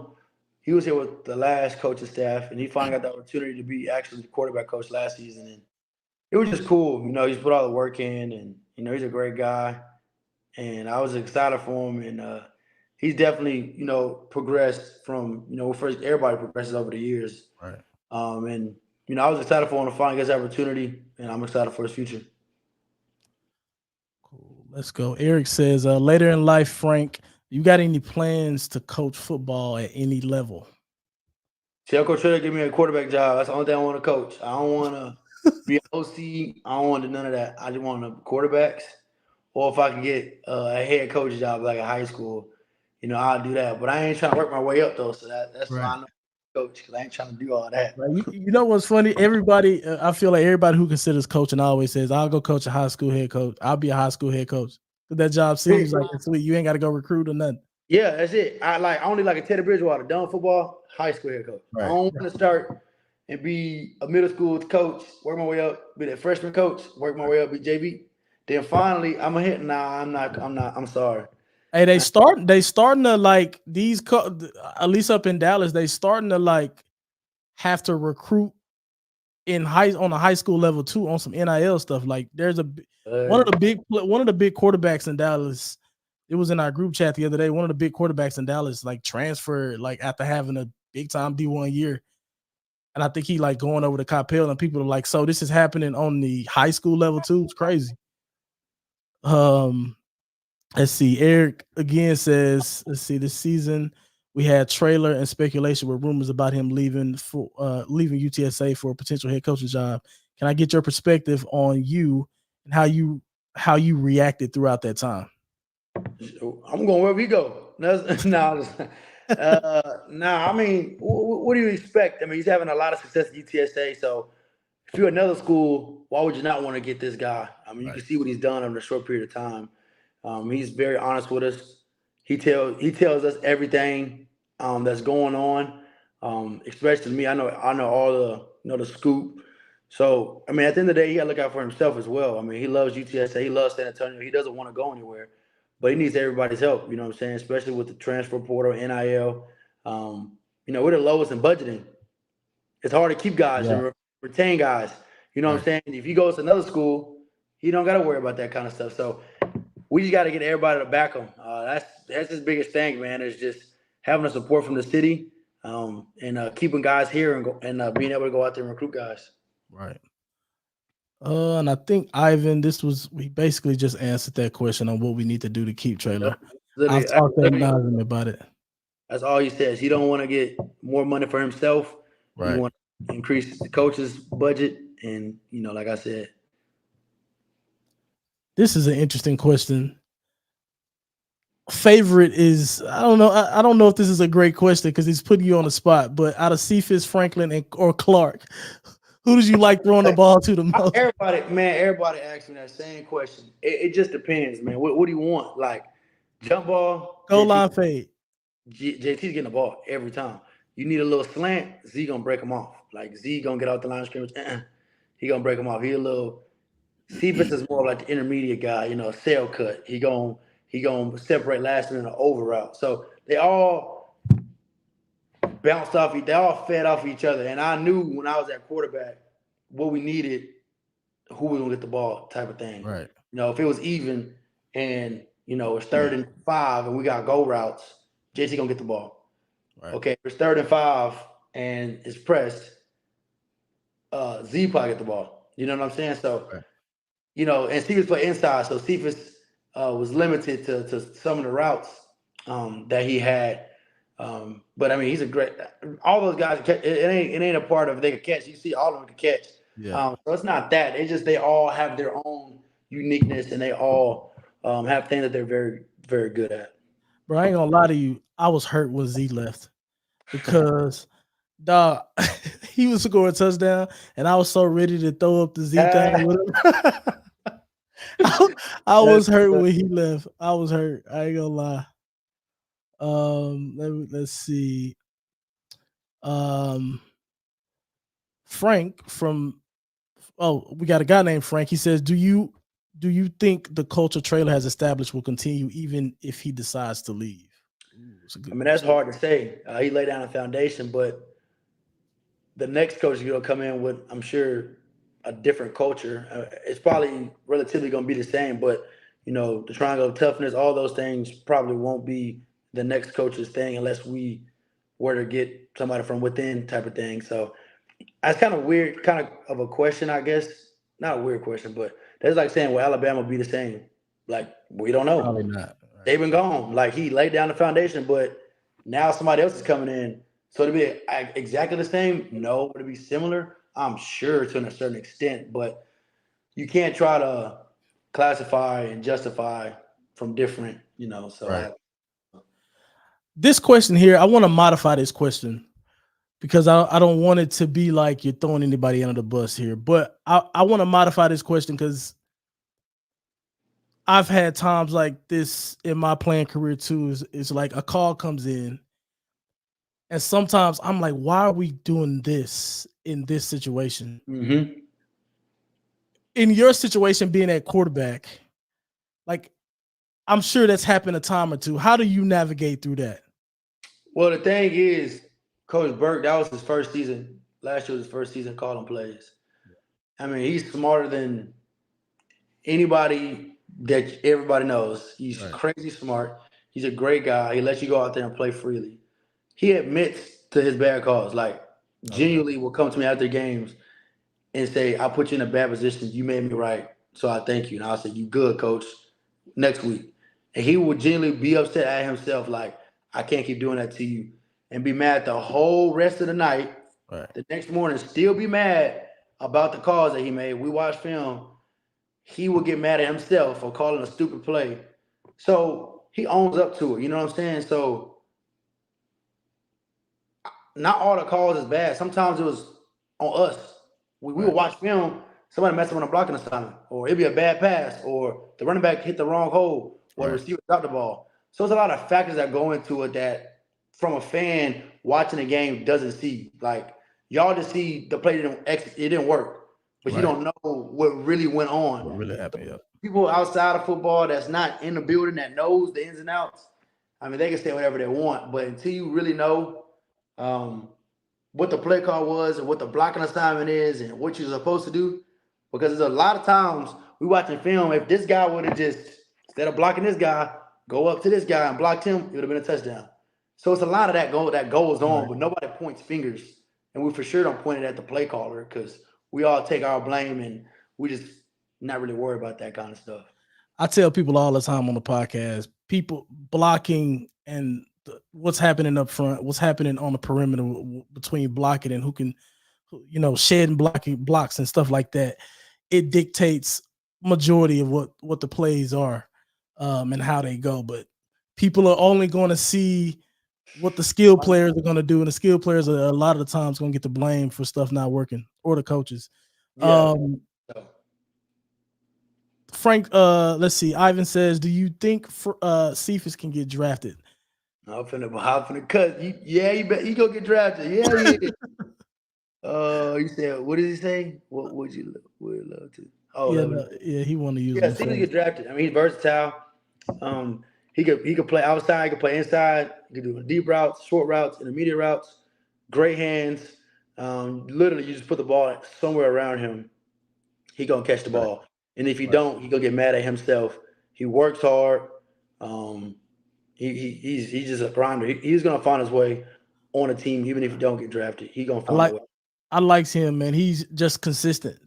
He was here with the last coaching staff, and he finally got the opportunity to be actually the quarterback coach last season. And it was just cool. He's put all the work in, and he's a great guy. And I was excited for him. And he's definitely progressed from first everybody progresses over the years. Right. And I was excited for him to finally get this opportunity, and I'm excited for his future. Cool. Let's go. Eric says, "Later in life, Frank, you got any plans to coach football at any level?" Tell Coach Trey to give me a quarterback job. That's the only thing I want to coach. I don't want to be an OC. I don't want to do none of that. I just want to quarterbacks. Or if I can get a head coach job like a high school, I'll do that. But I ain't trying to work my way up though. So that's why Right. I know coach because I ain't trying to do all that. Right. You know what's funny? Everybody, I feel like everybody who considers coaching always says, "I'll go coach a high school head coach. I'll be a high school head coach." Because that job seems like it's sweet. You ain't got to go recruit or nothing. Yeah, that's it. I only like a Teddy Bridgewater, done football, high school head coach. Right. I don't want to start and be a middle school coach, work my way up, be that freshman coach, work my way up, be JV. Then finally, I'm a hit. Nah, I'm not. I'm sorry. Hey, they starting to like these, at least up in Dallas, they starting to like have to recruit on a high school level too on some NIL stuff. Like there's one of the big quarterbacks in Dallas. It was in our group chat the other day. One of the big quarterbacks in Dallas like transferred like after having a big time D1 year. And I think he like going over to Coppell, and people are like, "So this is happening on the high school level too?" It's crazy. Let's see. Eric again says, "Let's see. This season we had trailer and speculation with rumors about him leaving UTSA for a potential head coaching job. Can I get your perspective on you and how you reacted throughout that time?" I'm going wherever you go. I mean, what do you expect? I mean, he's having a lot of success at UTSA. So if you're another school, why would you not want to get this guy? I mean, you can see what he's done in a short period of time. He's very honest with us. He tells us everything that's going on. Especially to me, I know all the scoop. So I mean, at the end of the day, he got to look out for himself as well. I mean, he loves UTSA, he loves San Antonio. He doesn't want to go anywhere, but he needs everybody's help. You know what I'm saying? Especially with the transfer portal, NIL. We're the lowest in budgeting. It's hard to keep guys and retain guys. You know what I'm saying? If he goes to another school, he don't got to worry about that kind of stuff. So we just got to get everybody to back him. That's his biggest thing, man. Is just having the support from the city and keeping guys here and being able to go out there and recruit guys. Right. And I think Ivan, we basically just answered that question on what we need to do to keep Trailer. I've talked to Ivan about it. That's all he says. He don't want to get more money for himself. Right. He want to increase the coach's budget, and like I said. This is an interesting question. Favorite is, I don't know. I don't know if this is a great question because he's putting you on the spot. But out of Cephas, Franklin, or Clark, Who did you like throwing the ball to the most? Everybody asks me that same question. It just depends, man. What do you want? Like jump ball, Goal line fade. JT's getting the ball every time. You need a little slant, Z gonna break him off. Like Z gonna get out the line of scrimmage. He gonna break him off. He a little. Cephas is more like the intermediate guy, sail cut. He gonna separate last in an over route. So they all bounced off. They all fed off each other. And I knew when I was at quarterback what we needed, who was gonna get the ball, type of thing. Right. If it was even and it's 3rd and 5 and we got go routes, JT gonna get the ball. Right. Okay, if it's 3rd and 5 and it's pressed, Z probably get the ball. You know what I'm saying? So. Right. And Cephas play inside, so Cephas was limited to some of the routes that he had. But I mean, he's a great. All those guys, it ain't a part of they can catch. You see, all of them can catch. Yeah. So it's not that. It's just they all have their own uniqueness, and they all have things that they're very, very good at. Bro, I ain't gonna lie to you. I was hurt when Z left because. Dog, he was scoring a touchdown, and I was so ready to throw up the Z thing with him. I was hurt when he left. I was hurt. I ain't gonna lie. Let's see. Frank we got a guy named Frank. He says, "Do you think the culture Traylor has established will continue even if he decides to leave?" I mean, that's hard to say. He laid down a foundation, but the next coach is going to come in with, I'm sure, a different culture. It's probably relatively going to be the same, but, the triangle of toughness, all those things probably won't be the next coach's thing unless we were to get somebody from within, type of thing. So that's kind of weird, kind of a question, I guess. Not a weird question, but that's like saying, will Alabama be the same? Like, we don't know. Probably not. Right. They've been gone. Like, he laid down the foundation, but now somebody else is coming in. So to be exactly the same, no. Would it be similar? I'm sure to a certain extent, but you can't try to classify and justify from different, So right. This question here, I want to modify this question because I don't want it to be like you're throwing anybody under the bus here, but I want to modify this question because I've had times like this in my playing career too. It's like a call comes in. And sometimes I'm like, why are we doing this in this situation? Mm-hmm. In your situation, being at quarterback, like, I'm sure that's happened a time or two. How do you navigate through that? Well, the thing is, Coach Burke, that was his first season. Last year was his first season calling plays. I mean, he's smarter than anybody that everybody knows. He's crazy smart. He's a great guy. He lets you go out there and play freely. He admits to his bad calls. Like, genuinely will come to me after games and say, I put you in a bad position. You made me right. So I thank you. And I'll say, you good, coach, next week. And he would genuinely be upset at himself, like, I can't keep doing that to you. And be mad the whole rest of the night. Right. The next morning, still be mad about the calls that he made. We watched film. He would get mad at himself for calling a stupid play. So he owns up to it. You know what I'm saying? So not all the calls is bad. Sometimes it was on us. We would watch film, somebody messed up on a blocking assignment, or it'd be a bad pass, or the running back hit the wrong hole, or the receiver dropped the ball. So there's a lot of factors that go into it that from a fan watching the game doesn't see. Like, y'all just see the play it didn't work, but you don't know what really went on. What really happened, yeah. People outside of football that's not in the building that knows the ins and outs, I mean, they can say whatever they want, but until you really know what the play call was and what the blocking assignment is and what you're supposed to do, because there's a lot of times we watching film, if this guy would have just, instead of blocking this guy, go up to this guy and blocked him, it would have been a touchdown. So it's a lot of that goes on, but nobody points fingers. And we for sure don't point it at the play caller because we all take our blame and we just not really worry about that kind of stuff. I tell people all the time on the podcast, people blocking and what's happening up front, what's happening on the perimeter between blocking and who can, shed and blocking blocks and stuff like that. It dictates majority of what the plays are and how they go. But people are only going to see what the skill players are going to do, and the skill players are a lot of the times going to get the blame for stuff not working, or the coaches. Yeah. Frank, let's see. Ivan says, "Do you think Cephas can get drafted?" I'm finna cut. Yeah, you bet he gonna get drafted. Yeah, yeah. He said, what did he say? What would you love to? Oh, Yeah, love yeah, he want to use Yeah, him. Stevens get drafted. I mean, he's versatile. He could play outside. He could play inside. He could do deep routes, short routes, intermediate routes. Great hands. Literally, you just put the ball somewhere around him. He gonna catch the ball. And if you don't, he gonna get mad at himself. He works hard. Um, he's just a grinder. He's gonna find his way on a team, even if he don't get drafted. He gonna find a way. I likes him, man. He's just consistent,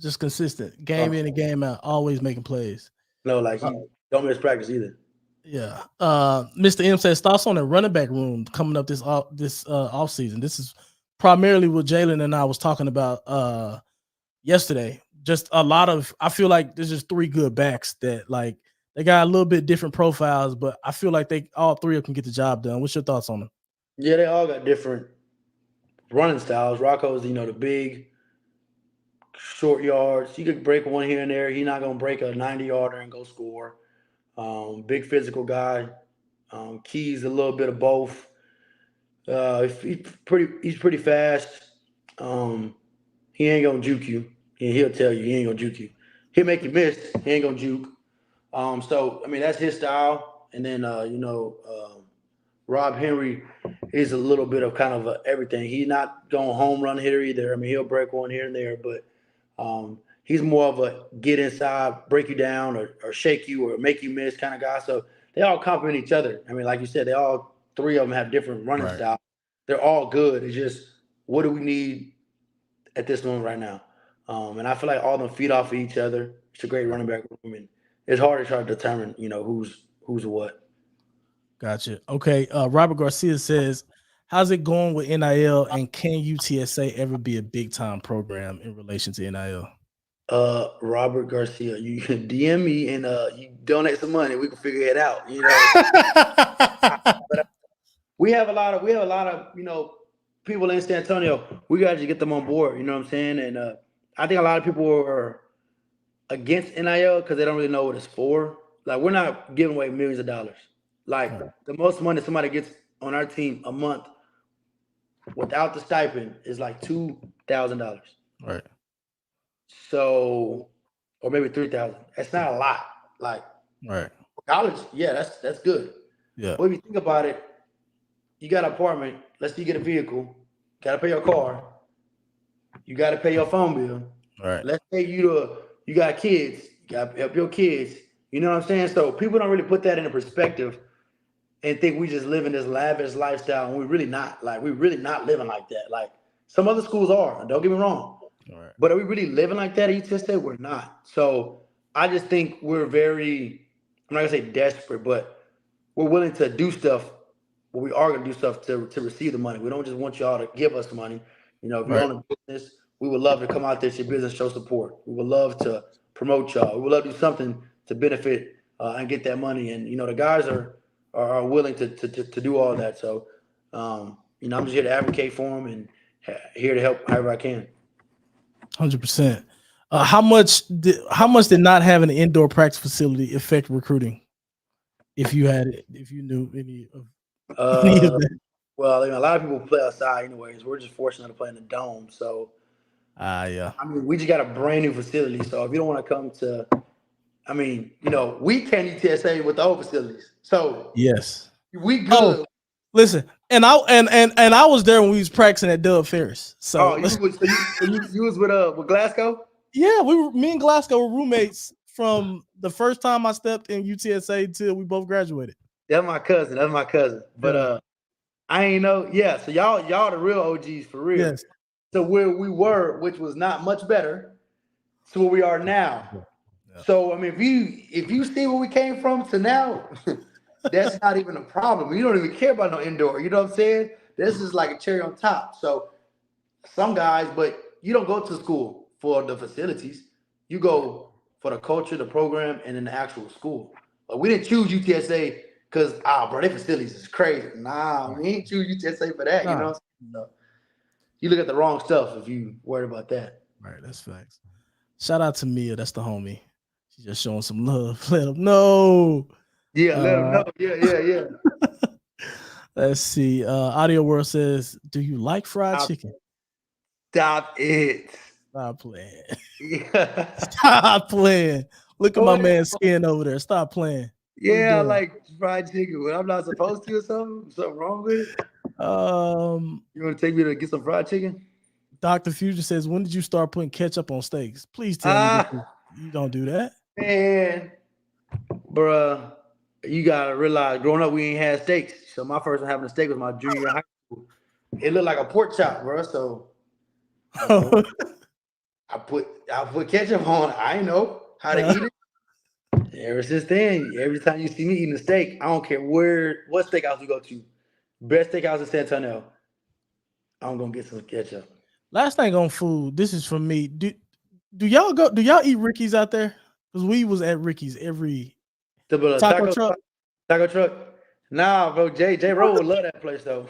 game in and game out, always making plays. No, like he don't miss practice either. Yeah. Mr. M says thoughts on the running back room coming up this off season. This is primarily what Jalen and I was talking about yesterday. Just a lot of, I feel like there's just three good backs that like they got a little bit different profiles, but I feel like all three of them can get the job done. What's your thoughts on them? Yeah, they all got different running styles. Rocco's, the big, short yards. He could break one here and there. He's not gonna break a 90-yarder and go score. Big physical guy. Keys a little bit of both. He's pretty fast. He ain't gonna juke you. He'll tell you he ain't gonna juke you. He'll make you miss. He ain't gonna juke. So I mean that's his style. And then Rob Henry is a little bit of kind of everything. He's not going home run hitter either. I mean he'll break one here and there, but he's more of a get inside, break you down, or shake you, or make you miss kind of guy. So they all complement each other. I mean, like you said, all three of them have different running styles. They're all good. It's just what do we need at this moment right now? And I feel like all of them feed off of each other. It's a great running back room, and it's hard to try to determine, who's what. Gotcha. Okay. Robert Garcia says, how's it going with NIL, and can UTSA ever be a big time program in relation to NIL? Robert Garcia, you can DM me and you donate some money. We can figure it out. But we have a lot of people in San Antonio. We got to get them on board. You know what I'm saying? And I think a lot of people are against NIL because they don't really know what it's for. Like we're not giving away millions of dollars. Like the most money somebody gets on our team a month without the stipend is like $2,000. Right. So, or maybe 3,000. That's not a lot. Like, right. College, yeah, that's good. Yeah. But if you think about it, you got an apartment. Let's say you get a vehicle. Got to pay your car. You got to pay your phone bill. Right. Let's say you got kids. You got to help your kids. You know what I'm saying? So people don't really put that into perspective and think we just live in this lavish lifestyle, and we're really not. Like we're really not living like that. Like some other schools are. Don't get me wrong. Right. But are we really living like that at UTSA? We're not. So I just think we're very, I'm not gonna say desperate, but we're willing to do stuff. But we are gonna do stuff to receive the money. We don't just want y'all to give us money. If you own a business, we would love to come out there to your business, show support. We would love to promote y'all. We would love to do something to benefit and get that money. And the guys are willing to do all that. So I'm just here to advocate for them and here to help however I can. 100%. How much did not having an indoor practice facility affect recruiting? If you knew any of that. Well, a lot of people play outside anyways. We're just fortunate to play in the dome. So, yeah. I mean, we just got a brand new facility. So if you don't want to come to, we can't UTSA with the old facilities. So yes, we good. Oh, listen, and I was there when we was practicing at Dub Ferris. So, you was with Glasgow? Yeah, me and Glasgow were roommates from the first time I stepped in UTSA until we both graduated. That's my cousin. But I ain't know. Yeah, so y'all the real OGs for real. Yes. So where we were, which was not much better, to where we are now. Yeah. So I mean, if you see where we came from to now, that's not even a problem. You don't even care about no indoor. You know what I'm saying? This is like a cherry on top. So some guys, but you don't go to school for the facilities. You go for the culture, the program, and then the actual school. We didn't choose UTSA Cause bro, their facilities is crazy. Nah, we ain't choose UTSA for that. You know, so you look at the wrong stuff if you worried about that. Right, that's facts. Shout out to Mia, that's the homie. She's just showing some love. Let them know. Yeah, let them know. Yeah. Let's see. Audio World says, "Do you like fried chicken?" Stop it. Stop playing. Yeah. Stop playing. Look at my man's skin over there. Stop playing. Yeah, I like fried chicken, but I'm not supposed to or something. Something wrong with it? You want to take me to get some fried chicken? Dr. Fusion says, "When did you start putting ketchup on steaks?" Please tell me that you don't do that. Man, bruh, you gotta realize, growing up, we ain't had steaks. So my first one having a steak was my junior year in high school. It looked like a pork chop, bro. So I put ketchup on. I know how to eat it. Ever since then, every time you see me eating a steak, I don't care what steakhouse we go to, best steakhouse in San Antonio, I'm gonna get some ketchup. Last thing on food, this is from me. Do y'all eat Ricky's out there? Because we was at Ricky's every taco truck. Taco truck. Nah, bro. J Rowe would love that place though.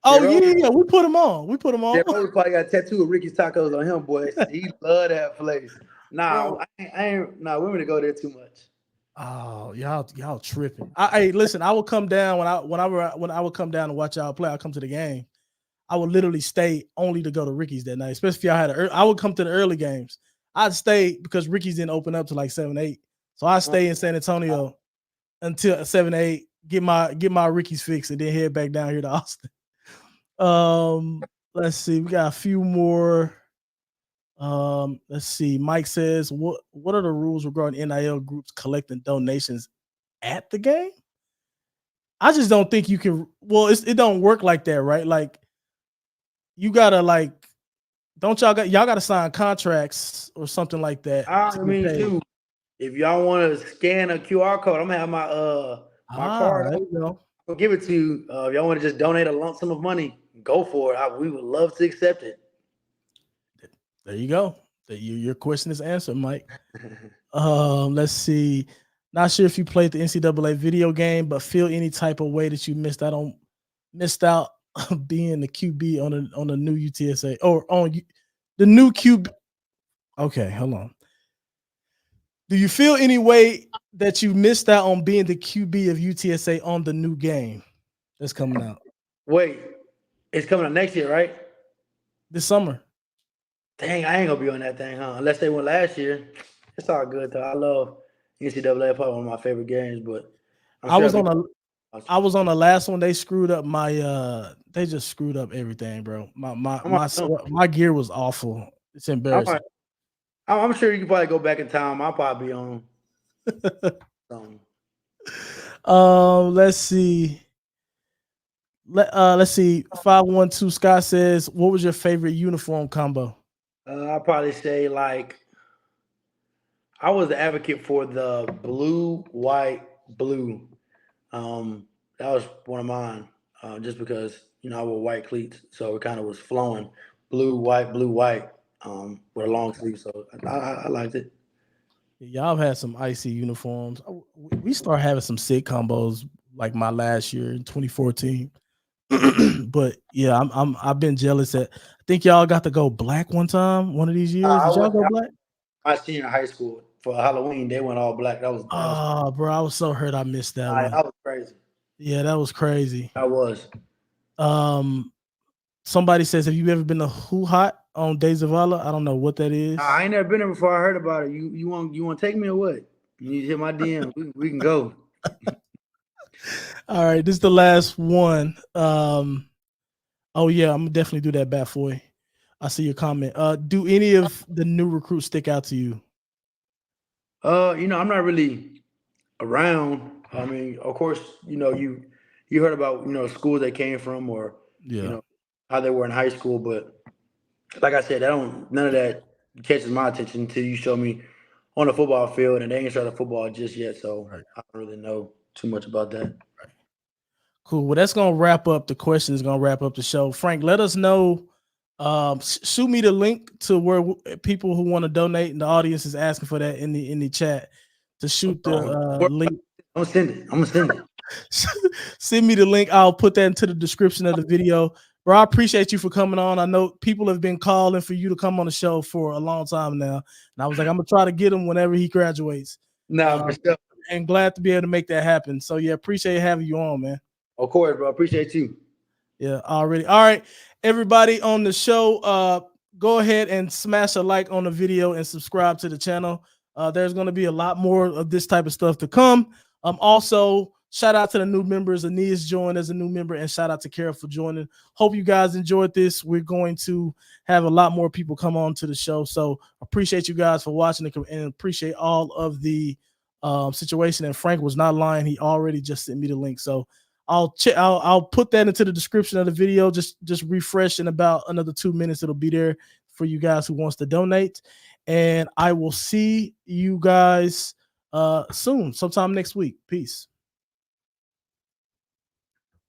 Oh yeah, we put him on. J Rowe probably got a tattoo of Ricky's Tacos on him, boy. He love that place. Nah, I ain't. Nah, we to go there too much. Oh, y'all tripping. Hey, listen, I would come down when I would come down to watch y'all play. I come to the game. I would literally stay only to go to Ricky's that night, especially if y'all had I would come to the early games. I'd stay because Ricky's didn't open up to like 7, 8. So I stay in San Antonio until 7, 8, get my Ricky's fix, and then head back down here to Austin. Let's see, we got a few more. Let's see. Mike says, what are the rules regarding NIL groups collecting donations at the game? I just don't think you can. Well, it don't work like that, right? Like, you gotta don't y'all gotta sign contracts or something like that. I mean, too. If y'all want to scan a QR code, I'm gonna have my card. There you go. I'll give it to you. If y'all want to just donate a lump sum of money, go for it. We would love to accept it. There you go. Your question is answered, Mike. Let's see. Not sure if you played the NCAA video game, but feel any type of way that you missed out being the QB on the new UTSA or on the new QB. Okay, hold on. Do you feel any way that you missed out on being the QB of UTSA on the new game that's coming out? Wait, it's coming out next year, right? This summer. Dang, I ain't gonna be on that thing, huh? Unless they went last year. It's all good though. I love NCAA, probably one of my favorite games, but I was on the last one. They screwed up they just screwed up everything, bro. My gear was awful. It's embarrassing. I'm sure you can probably go back in time. I'll probably be on. Let's see. Let's see. 512 Scott says, what was your favorite uniform combo? I'll probably say I was the advocate for the blue, white, blue. That was one of mine. Just because I wore white cleats, so it kind of was flowing. Blue, white, with a long sleeve. So I liked it. Y'all have had some icy uniforms. We started having some sick combos like my last year in 2014. But yeah, I've been jealous I think y'all got to go black one time. One of these years, did y'all go black? My senior high school for Halloween, they went all black. That was bro, I was so hurt. I missed that one. That was crazy. Yeah, that was crazy. That was. Somebody says, have you ever been to Who Hot on Days of Allah? I don't know what that is. I ain't never been there before. I heard about it. You want to take me or what? You need to hit my DM. we can go. All right, this is the last one. Oh yeah, I'm gonna definitely do that, Bat Foy. I see your comment. Do any of the new recruits stick out to you? I'm not really around. I mean, of course, you heard about schools they came from or how they were in high school, but like I said, none of that catches my attention until you show me on the football field, and they ain't started football just yet, so I don't really know too much about that. Right. Cool. Well, that's gonna wrap up the questions. Gonna wrap up the show. Frank, let us know. Shoot me the link to where people who want to donate, and the audience is asking for that in the chat to shoot the link. I'm gonna send it. Send me the link. I'll put that into the description of the video. Bro, I appreciate you for coming on. I know people have been calling for you to come on the show for a long time now. And I was like, I'm going to try to get him whenever he graduates. For sure. And glad to be able to make that happen. So, yeah, appreciate having you on, man. Of course, bro. Appreciate you. Yeah, already. All right, everybody on the show, go ahead and smash a like on the video and subscribe to the channel. There's going to be a lot more of this type of stuff to come. Also, shout out to the new members. Aeneas joined as a new member, and shout out to Kara for joining. Hope you guys enjoyed this. We're going to have a lot more people come on to the show. So appreciate you guys for watching and appreciate all of the situation. And Frank was not lying. He already just sent me the link. So I'll put that into the description of the video. Just refresh in about another 2 minutes. It'll be there for you guys who wants to donate. And I will see you guys soon, sometime next week. Peace.